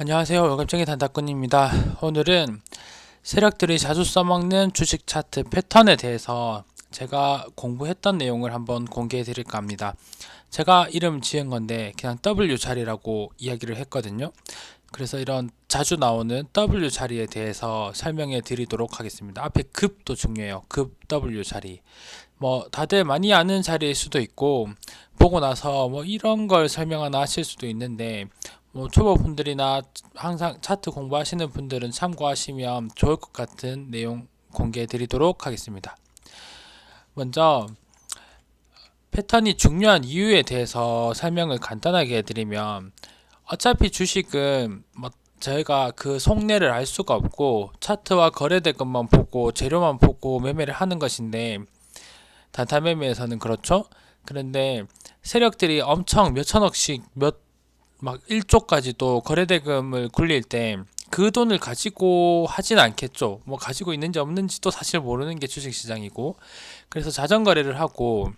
안녕하세요. 월급쟁이 단답꾼입니다. 오늘은 세력들이 자주 써먹는 주식 차트 패턴에 대해서 제가 공부했던 내용을 한번 공개해 드릴까 합니다. 제가 이름 지은 건데 그냥 W 자리라고 이야기를 했거든요. 그래서 이런 자주 나오는 W 자리에 대해서 설명해 드리도록 하겠습니다. 앞에 급도 중요해요. 급 W 자리. 뭐 다들 많이 아는 자리일 수도 있고 보고 나서 뭐 이런 걸 설명하나 하실 수도 있는데 뭐 초보분들이나 항상 차트 공부하시는 분들은 참고하시면 좋을 것 같은 내용 공개해 드리도록 하겠습니다. 먼저 패턴이 중요한 이유에 대해서 설명을 간단하게 해드리면 어차피 주식은 뭐 저희가 그 속내를 알 수가 없고 차트와 거래대금만 보고 재료만 보고 매매를 하는 것인데 단타 매매에서는 그렇죠. 그런데 세력들이 엄청 몇 천억씩 막 1조까지도 거래대금을 굴릴 때 그 돈을 가지고 하진 않겠죠. 뭐 가지고 있는지 없는지도 사실 모르는 게 주식시장이고, 그래서 자전거래를 하고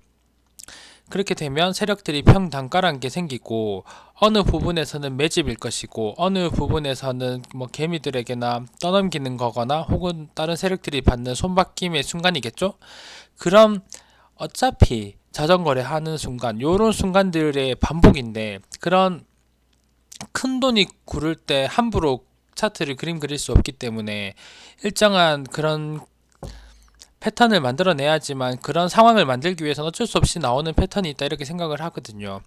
그렇게 되면 세력들이 평단가란 게 생기고 어느 부분에서는 매집일 것이고 어느 부분에서는 뭐 개미들에게나 떠넘기는 거거나 혹은 다른 세력들이 받는 손바뀜의 순간이겠죠. 그럼 어차피 자전거래 하는 순간 요런 순간들의 반복인데, 그런 큰 돈이 구를 때 함부로 차트를 그림 그릴 수 없기 때문에 일정한 그런 패턴을 만들어내야지만, 그런 상황을 만들기 위해서는 어쩔 수 없이 나오는 패턴이 있다 이렇게 생각을 하거든요.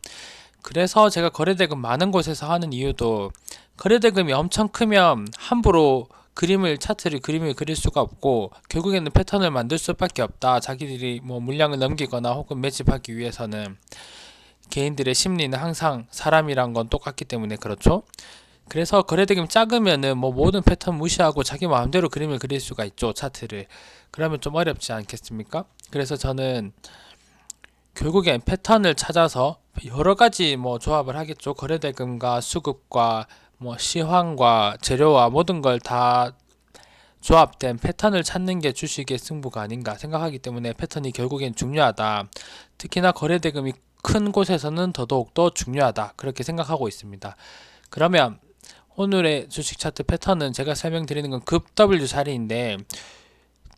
그래서 제가 거래대금 많은 곳에서 하는 이유도, 거래대금이 엄청 크면 함부로 그림을 그릴 수가 없고 결국에는 패턴을 만들 수밖에 없다. 자기들이 뭐 물량을 넘기거나 혹은 매집하기 위해서는 개인들의 심리는 항상 사람이란 건 똑같기 때문에 그렇죠. 그래서 거래대금이 작으면은 뭐 모든 패턴 무시하고 자기 마음대로 그림을 그릴 수가 있죠, 차트를. 그러면 좀 어렵지 않겠습니까? 그래서 저는 결국엔 패턴을 찾아서 여러 가지 뭐 조합을 하겠죠. 거래대금과 수급과 뭐 시황과 재료와 모든 걸 다 조합된 패턴을 찾는 게 주식의 승부가 아닌가 생각하기 때문에 패턴이 결국엔 중요하다. 특히나 거래대금이 큰 곳에서는 더더욱더 중요하다. 그렇게 생각하고 있습니다. 그러면 오늘의 주식 차트 패턴은 제가 설명드리는 건 급 W 자리인데,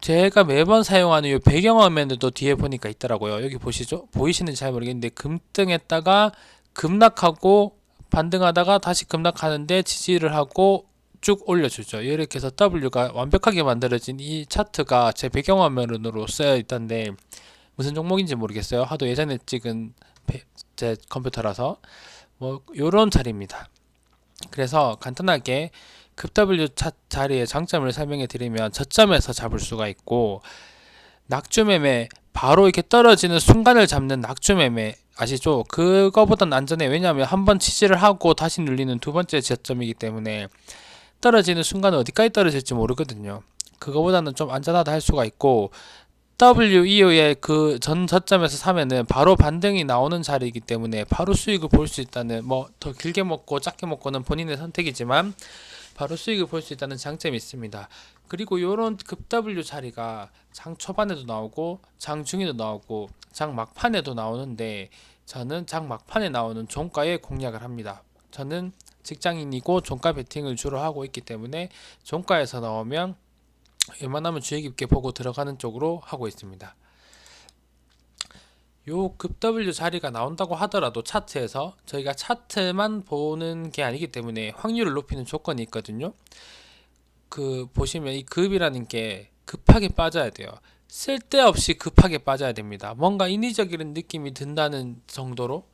제가 매번 사용하는 이 배경화면에도 뒤에 보니까 있더라고요. 여기 보시죠? 보이시는지 잘 모르겠는데 급등했다가 급락하고 반등하다가 다시 급락하는데 지지를 하고 쭉 올려주죠. 이렇게 해서 W가 완벽하게 만들어진 이 차트가 제 배경화면으로 쓰여 있던데 무슨 종목인지 모르겠어요. 하도 예전에 찍은 제 컴퓨터라서. 뭐 요런 자리입니다. 그래서 간단하게 급 W 자리의 장점을 설명해 드리면, 저점에서 잡을 수가 있고, 낙주매매 바로 이렇게 떨어지는 순간을 잡는 낙주매매 아시죠? 그거보단 안전해. 왜냐하면 한번 지지를 하고 다시 눌리는 두 번째 저점이기 때문에 떨어지는 순간은 어디까지 떨어질지 모르거든요. 그거보다는 좀 안전하다 할 수가 있고, W 이후에 그 전 저점에서 사면은 바로 반등이 나오는 자리이기 때문에 바로 수익을 볼 수 있다는, 뭐 더 길게 먹고 작게 먹고는 본인의 선택이지만 바로 수익을 볼 수 있다는 장점이 있습니다. 그리고 요런 급 W 자리가 장 초반에도 나오고 장 중에도 나오고 장 막판에도 나오는데, 저는 장 막판에 나오는 종가에 공략을 합니다. 저는 직장인이고 종가 베팅을 주로 하고 있기 때문에 종가에서 나오면 웬만하면 주의 깊게 보고 들어가는 쪽으로 하고 있습니다. 요 급 W 자리가 나온다고 하더라도 차트에서 저희가 차트만 보는 게 아니기 때문에 확률을 높이는 조건이 있거든요. 그 보시면 이 급이라는 게 급하게 빠져야 돼요. 쓸데없이 급하게 빠져야 됩니다. 뭔가 인위적인 느낌이 든다는 정도로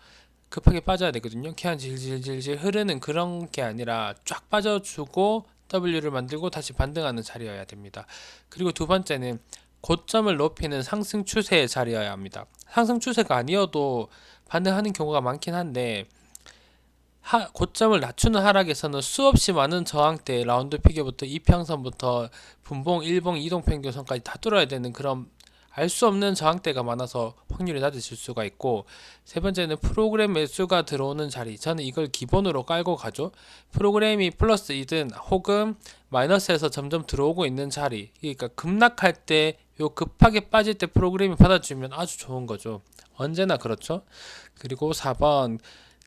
급하게 빠져야 되거든요. 그냥 질질질질 흐르는 그런 게 아니라 쫙 빠져주고 W를 만들고 다시 반등하는 자리여야 됩니다. 그리고 두 번째는 고점을 높이는 상승 추세의 자리여야 합니다. 상승 추세가 아니어도 반등하는 경우가 많긴 한데, 고점을 낮추는 하락에서는 수없이 많은 저항대, 라운드 피겨부터 이평선부터 분봉, 일봉, 이동평균선까지 다 뚫어야 되는 그런 알 수 없는 저항대가 많아서 확률이 낮아질 수가 있고, 세 번째는 프로그램 매수가 들어오는 자리. 저는 이걸 기본으로 깔고 가죠. 프로그램이 플러스이든 혹은 마이너스에서 점점 들어오고 있는 자리. 그러니까 급락할 때, 요 급하게 빠질 때 프로그램이 받아주면 아주 좋은 거죠. 언제나 그렇죠. 그리고 4번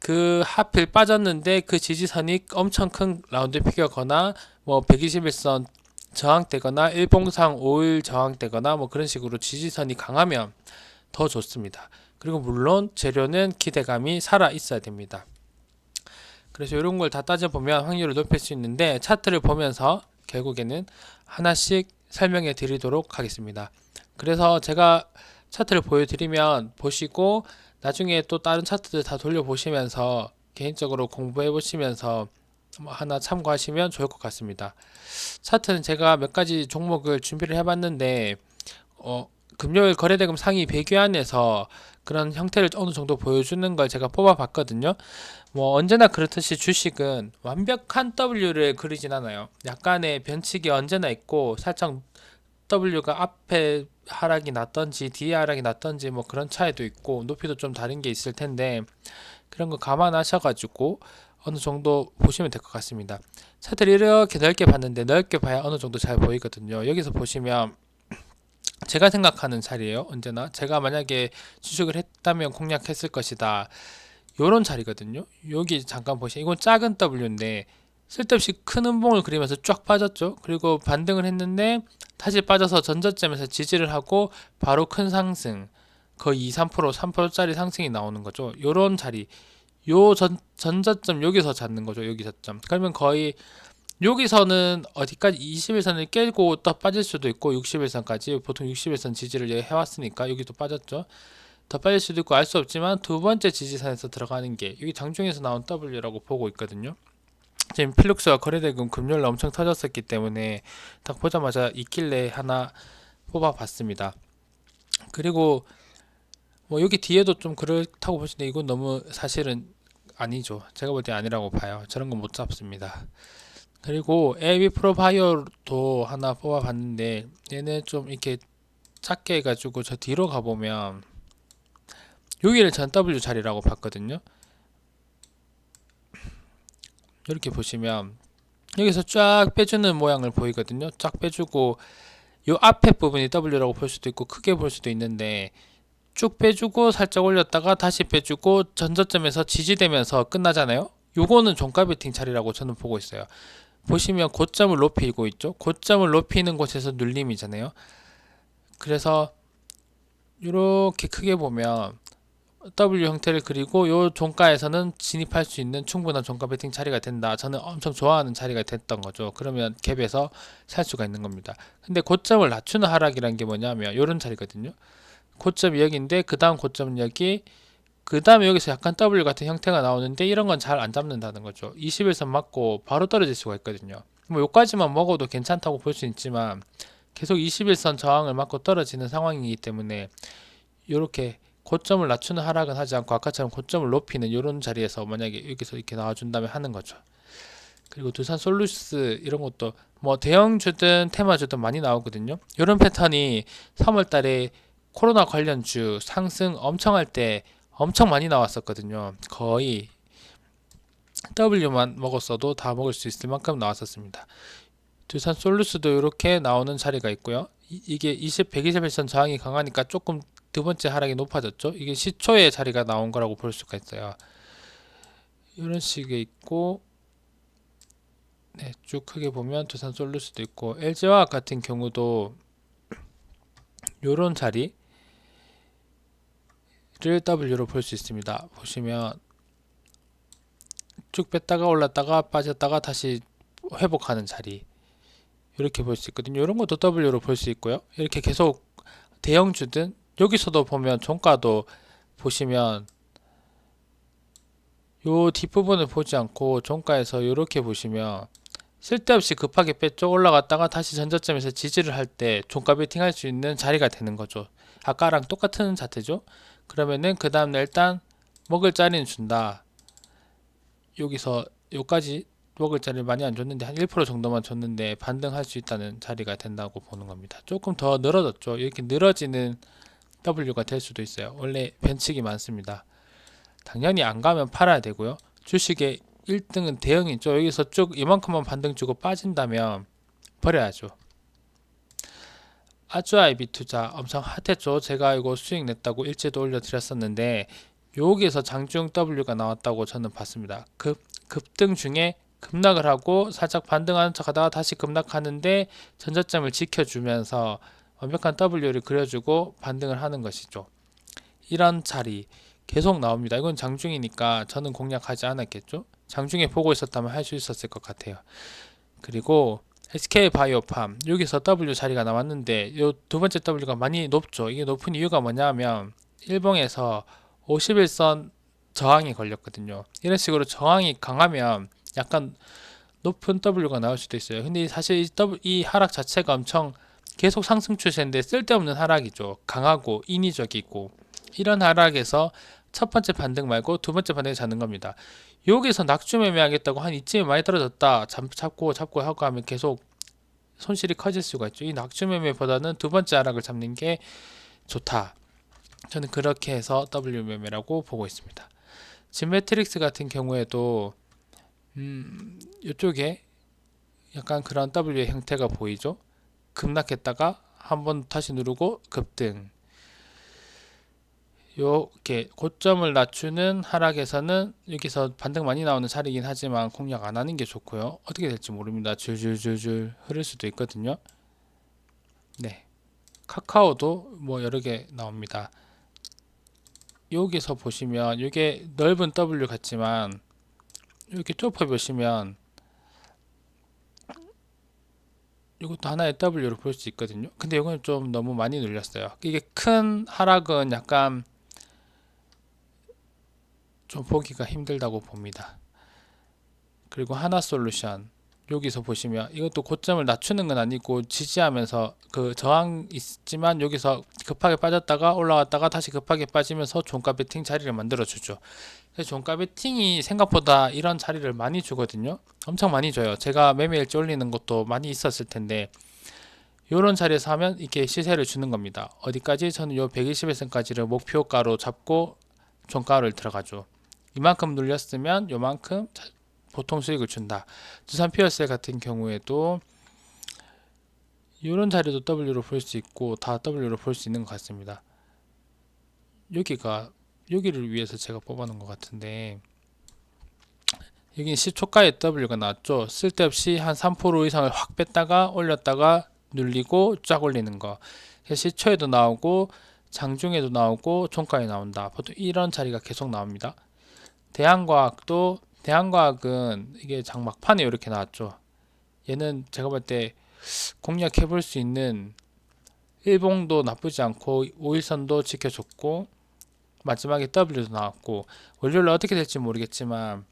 그 하필 빠졌는데 그 지지선이 엄청 큰 라운드 피겨거나 뭐 121선 저항되거나 일봉상 5일 저항되거나 뭐 그런 식으로 지지선이 강하면 더 좋습니다. 그리고 물론 재료는 기대감이 살아 있어야 됩니다. 그래서 이런 걸 다 따져보면 확률을 높일 수 있는데 차트를 보면서 결국에는 하나씩 설명해 드리도록 하겠습니다. 그래서 제가 차트를 보여드리면 보시고 나중에 또 다른 차트들 다 돌려보시면서 개인적으로 공부해 보시면서 하나 참고하시면 좋을 것 같습니다. 차트는 제가 몇 가지 종목을 준비를 해봤는데 금요일 거래대금 상위 100위 안에서 그런 형태를 어느 정도 보여주는 걸 제가 뽑아봤거든요. 뭐 언제나 그렇듯이 주식은 완벽한 W를 그리진 않아요. 약간의 변칙이 언제나 있고 살짝 W가 앞에 하락이 났던지 뒤에 하락이 났던지 뭐 그런 차이도 있고 높이도 좀 다른 게 있을 텐데 그런 거 감안하셔가지고 어느 정도 보시면 될 것 같습니다. 차트를 이렇게 넓게 봤는데 넓게 봐야 어느 정도 잘 보이거든요. 여기서 보시면 제가 생각하는 자리예요. 언제나 제가 만약에 주식을 했다면 공략했을 것이다. 요런 자리거든요. 여기 잠깐 보시면 이건 작은 W인데 쓸데없이 큰 음봉을 그리면서 쫙 빠졌죠. 그리고 반등을 했는데 다시 빠져서 전저점에서 지지를 하고 바로 큰 상승 거의 2, 3%, 3%짜리 상승이 나오는 거죠. 요런 자리 요 전저점 여기서 잡는 거죠. 여기 저점. 그러면 거의 여기서는 어디까지 21선을 깨고 또 빠질 수도 있고 61선까지 보통 61선 지지를 해왔으니까 여기도 빠졌죠. 더 빠질 수도 있고 알 수 없지만 두 번째 지지선에서 들어가는 게 여기 장중에서 나온 W라고 보고 있거든요. 지금 필룩스와 거래대금 금요일 엄청 터졌었기 때문에 딱 보자마자 있길래 하나 뽑아봤습니다. 그리고 뭐 여기 뒤에도 좀 그렇다고 보시는데 이건 너무 사실은 아니죠. 제가 볼 때 아니라고 봐요. 저런 건 못 잡습니다. 그리고 AB 프로바이오도 하나 뽑아봤는데 얘는 좀 이렇게 작게 해가지고 저 뒤로 가보면 여기를 전 W 자리라고 봤거든요. 이렇게 보시면 여기서 쫙 빼주는 모양을 보이거든요. 쫙 빼주고 요 앞에 부분이 W라고 볼 수도 있고 크게 볼 수도 있는데 쭉 빼주고 살짝 올렸다가 다시 빼주고 전저점에서 지지되면서 끝나잖아요. 요거는 종가 베팅 자리라고 저는 보고 있어요. 보시면 고점을 높이고 있죠. 고점을 높이는 곳에서 눌림이잖아요. 그래서 이렇게 크게 보면 W 형태를 그리고 요 종가에서는 진입할 수 있는 충분한 종가 베팅 자리가 된다. 저는 엄청 좋아하는 자리가 됐던 거죠. 그러면 갭에서 살 수가 있는 겁니다. 근데 고점을 낮추는 하락이란 게 뭐냐면 요런 자리거든요. 고점이 여기인데 그 다음 고점은 여기 그 다음에 여기서 약간 W 같은 형태가 나오는데 이런 건 잘 안 잡는다는 거죠. 21선 맞고 바로 떨어질 수가 있거든요. 뭐 요까지만 먹어도 괜찮다고 볼 수 있지만 계속 21선 저항을 맞고 떨어지는 상황이기 때문에 이렇게 고점을 낮추는 하락은 하지 않고 아까처럼 고점을 높이는 이런 자리에서 만약에 여기서 이렇게 나와준다면 하는 거죠. 그리고 두산 솔루스 이런 것도 뭐 대형주든 테마주든 많이 나오거든요. 이런 패턴이 3월 달에 코로나 관련주 상승 엄청 할 때 엄청 많이 나왔었거든요. 거의 W만 먹었어도 다 먹을 수 있을 만큼 나왔었습니다. 두산 솔루스도 이렇게 나오는 자리가 있고요. 이게 121선 저항이 강하니까 조금 두 번째 하락이 높아졌죠. 이게 시초의 자리가 나온 거라고 볼 수가 있어요. 이런 식의 있고 네, 쭉 크게 보면 두산 솔루스도 있고 LG화학 같은 경우도 이런 자리를 W로 볼 수 있습니다. 보시면 쭉 뺐다가 올랐다가 빠졌다가 다시 회복하는 자리 이렇게 볼 수 있거든요. 이런 것도 W로 볼 수 있고요. 이렇게 계속 대형주든 여기서도 보면 종가도 보시면 요 뒷부분을 보지 않고 종가에서 이렇게 보시면 쓸데없이 급하게 빼쪽 올라갔다가 다시 전저점에서 지지를 할 때 종가 베팅 할 수 있는 자리가 되는 거죠. 아까랑 똑같은 자태죠. 그러면은 그 다음날 일단 먹을 자리는 준다. 여기서 여기까지 먹을 자리를 많이 안 줬는데 한 1% 정도만 줬는데 반등할 수 있다는 자리가 된다고 보는 겁니다. 조금 더 늘어졌죠. 이렇게 늘어지는 W가 될 수도 있어요. 원래 변칙이 많습니다. 당연히 안 가면 팔아야 되고요. 주식의 1등은 대형이죠. 여기서 쭉 이만큼만 반등 주고 빠진다면 버려야죠. 아주 IB 투자 엄청 핫했죠. 제가 이거 수익 냈다고 일제도 올려드렸었는데 여기에서 장중 W가 나왔다고 저는 봤습니다. 급등 중에 급락을 하고 살짝 반등하는 척 하다가 다시 급락하는데 전저점을 지켜주면서 완벽한 W를 그려주고 반등을 하는 것이죠. 이런 자리 계속 나옵니다. 이건 장중이니까 저는 공략하지 않았겠죠. 장중에 보고 있었다면 할 수 있었을 것 같아요. 그리고 SK바이오팜 여기서 W 자리가 나왔는데 이 두 번째 W가 많이 높죠. 이게 높은 이유가 뭐냐면 일봉에서 51선 저항이 걸렸거든요. 이런 식으로 저항이 강하면 약간 높은 W가 나올 수도 있어요. 근데 사실 이 하락 자체가 엄청 계속 상승 추세인데 쓸데없는 하락이죠. 강하고 인위적이고 이런 하락에서 첫 번째 반등 말고 두 번째 반등을 잡는 겁니다. 여기서 낙주 매매하겠다고 한 이쯤에 많이 떨어졌다 잡고 하고 하면 계속 손실이 커질 수가 있죠. 이 낙주 매매보다는 두 번째 하락을 잡는 게 좋다. 저는 그렇게 해서 W 매매라고 보고 있습니다. 진매트릭스 같은 경우에도 이쪽에 약간 그런 W의 형태가 보이죠. 급락했다가 한번 다시 누르고 급등. 요렇게 고점을 낮추는 하락에서는 여기서 반등 많이 나오는 자리이긴 하지만 공략 안 하는 게 좋고요. 어떻게 될지 모릅니다. 줄줄줄줄 흐를 수도 있거든요. 네. 카카오도 뭐 여러 개 나옵니다. 여기서 보시면 이게 넓은 W 같지만 이렇게 좁혀 보시면 이것도 하나의 W로 볼 수 있거든요. 근데 이건 좀 너무 많이 눌렸어요. 이게 큰 하락은 약간 좀 보기가 힘들다고 봅니다. 그리고 하나솔루션 여기서 보시면 이것도 고점을 낮추는 건 아니고 지지하면서 그 저항 있지만 여기서 급하게 빠졌다가 올라왔다가 다시 급하게 빠지면서 종가 베팅 자리를 만들어 주죠. 그래서 종가 베팅이 생각보다 이런 자리를 많이 주거든요. 엄청 많이 줘요. 제가 매매일지 올리는 것도 많이 있었을 텐데 이런 자리에서 하면 이렇게 시세를 주는 겁니다. 어디까지? 저는 요 121선까지를 목표가로 잡고 종가를 들어가죠. 이만큼 눌렸으면 요만큼 보통 수익을 준다. 두산 피어셀 같은 경우에도 이런 자리도 W로 볼 수 있고 다 W로 볼 수 있는 것 같습니다. 여기를 위해서 제가 뽑아놓은 것 같은데 여기 시초가에 W가 나왔죠. 쓸데없이 한 3% 이상을 확 뺐다가 올렸다가 눌리고 쫙 올리는 거. 시초에도 나오고 장중에도 나오고 종가에 나온다. 보통 이런 자리가 계속 나옵니다. 대한과학은 이게 장막판에 이렇게 나왔죠. 얘는 제가 볼 때 공략해 볼 수 있는 일봉도 나쁘지 않고 5일선도 지켜줬고 마지막에 W도 나왔고 월요일 어떻게 될지 모르겠지만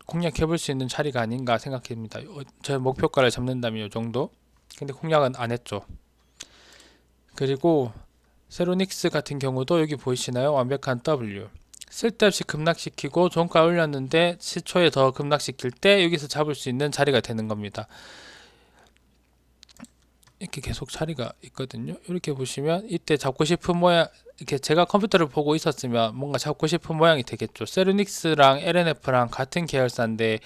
공략해 볼 수 있는 자리가 아닌가 생각합니다. 저 목표가를 잡는다면 이 정도. 근데 공략은 안 했죠. 그리고 세로닉스 같은 경우도 여기 보이시나요? 완벽한 W. 쓸데없이 급락시키고 종가 올렸는데 시초에 더 급락시킬 때 여기서 잡을 수 있는 자리가 되는 겁니다. 이렇게 계속 자리가 있거든요. 이렇게 보시면 이때 잡고 싶은 모양, 이렇게 제가 컴퓨터를 보고 있었으면 뭔가 잡고 싶은 모양이 되겠죠. 세르닉스랑 LNF랑 같은 계열사인데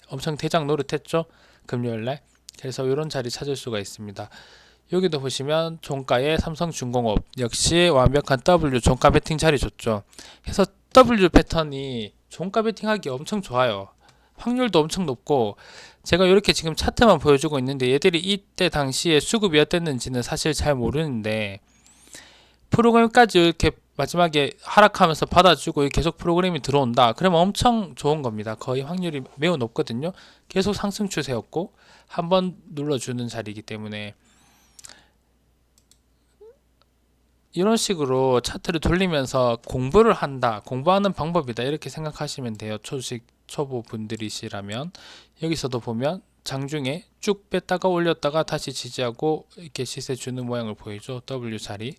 엄청 대장 노릇했죠. 금요일날. 그래서 이런 자리 찾을 수가 있습니다. 여기도 보시면 종가에 삼성중공업 역시 완벽한 W 종가 베팅 자리 줬죠. 그래서 W 패턴이 종가 베팅하기 엄청 좋아요. 확률도 엄청 높고 제가 이렇게 지금 차트만 보여주고 있는데 얘들이 이때 당시에 수급이 어땠는지는 사실 잘 모르는데 프로그램까지 이렇게 마지막에 하락하면서 받아주고 계속 프로그램이 들어온다. 그러면 엄청 좋은 겁니다. 거의 확률이 매우 높거든요. 계속 상승 추세였고 한번 눌러주는 자리이기 때문에 이런 식으로 차트를 돌리면서 공부를 한다, 공부하는 방법이다 이렇게 생각하시면 돼요. 초식 초보 분들이시라면 여기서도 보면 장중에 쭉 뺐다가 올렸다가 다시 지지하고 이렇게 시세 주는 모양을 보이죠. W 자리.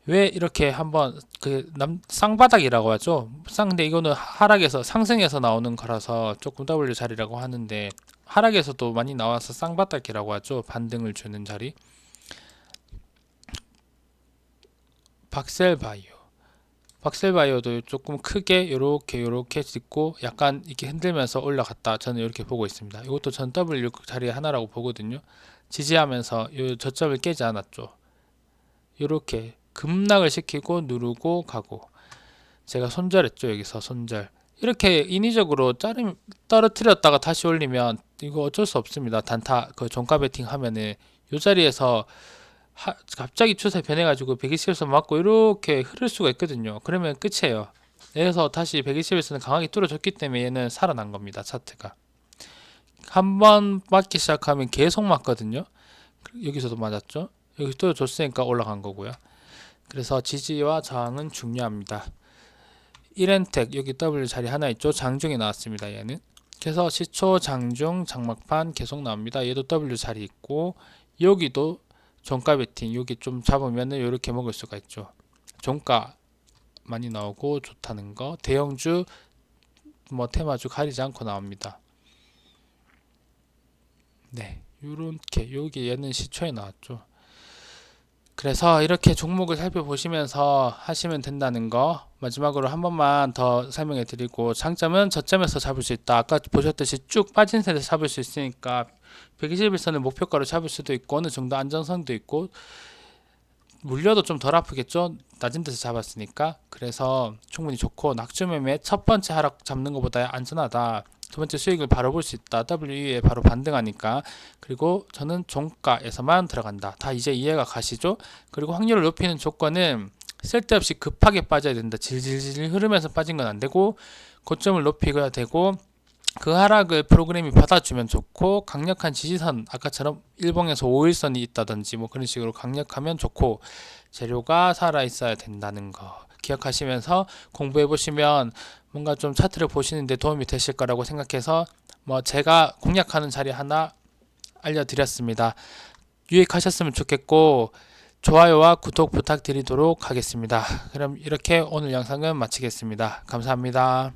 왜 이렇게 한번 쌍바닥이라고 하죠. 근데 이거는 하락에서 상승해서 나오는 거라서 조금 W 자리라고 하는데 하락에서도 많이 나와서 쌍바닥이라고 하죠. 반등을 주는 자리. 박셀바이오도 조금 크게 요렇게 찍고 약간 이렇게 흔들면서 올라갔다. 저는 이렇게 보고 있습니다. 이것도 전 W 자리 하나라고 보거든요. 지지하면서 요 저점을 깨지 않았죠. 요렇게 급락을 시키고 누르고 가고, 제가 손절했죠. 여기서 손절. 이렇게 인위적으로 떨어뜨렸다가 다시 올리면 이거 어쩔 수 없습니다. 단타 그 종가 베팅 하면은 요 자리에서 갑자기 추세 변해가지고 120에서 맞고 이렇게 흐를 수가 있거든요. 그러면 끝이에요. 그래서 다시 120에서는 강하게 뚫어줬기 때문에 얘는 살아난 겁니다. 차트가 한 번 맞기 시작하면 계속 맞거든요. 여기서도 맞았죠. 여기 뚫어줬으니까 올라간 거고요. 그래서 지지와 저항은 중요합니다. 1엔텍 여기 W 자리 하나 있죠. 장중에 나왔습니다. 얘는. 그래서 시초, 장중, 장막판 계속 나옵니다. 얘도 W 자리 있고, 여기도 종가 베팅 여기 좀 잡으면은 이렇게 먹을 수가 있죠. 종가 많이 나오고 좋다는 거. 대형주 뭐 테마주 가리지 않고 나옵니다. 네, 요렇게 여기 얘는 시초에 나왔죠. 그래서 이렇게 종목을 살펴보시면서 하시면 된다는 거 마지막으로 한 번만 더 설명해 드리고, 장점은 저점에서 잡을 수 있다. 아까 보셨듯이 쭉 빠진 세에서 잡을 수 있으니까 121선을 목표가로 잡을 수도 있고 어느 정도 안정성도 있고, 물려도 좀 덜 아프겠죠. 낮은 데서 잡았으니까. 그래서 충분히 좋고, 낙주 매매 첫 번째 하락 잡는 것보다 안전하다. 두 번째 수익을 바로 볼 수 있다. WE에 바로 반등하니까. 그리고 저는 종가에서만 들어간다. 다 이제 이해가 가시죠? 그리고 확률을 높이는 조건은 쓸데없이 급하게 빠져야 된다. 질질질 흐르면서 빠진 건 안 되고, 고점을 높이어야 되고, 그 하락을 프로그램이 받아주면 좋고, 강력한 지지선 아까처럼 일봉에서 5일선이 있다든지 뭐 그런 식으로 강력하면 좋고, 재료가 살아 있어야 된다는 거 기억하시면서 공부해 보시면 뭔가 좀 차트를 보시는데 도움이 되실 거라고 생각해서 뭐 제가 공략하는 자리 하나 알려드렸습니다. 유익하셨으면 좋겠고, 좋아요와 구독 부탁드리도록 하겠습니다. 그럼 이렇게 오늘 영상은 마치겠습니다. 감사합니다.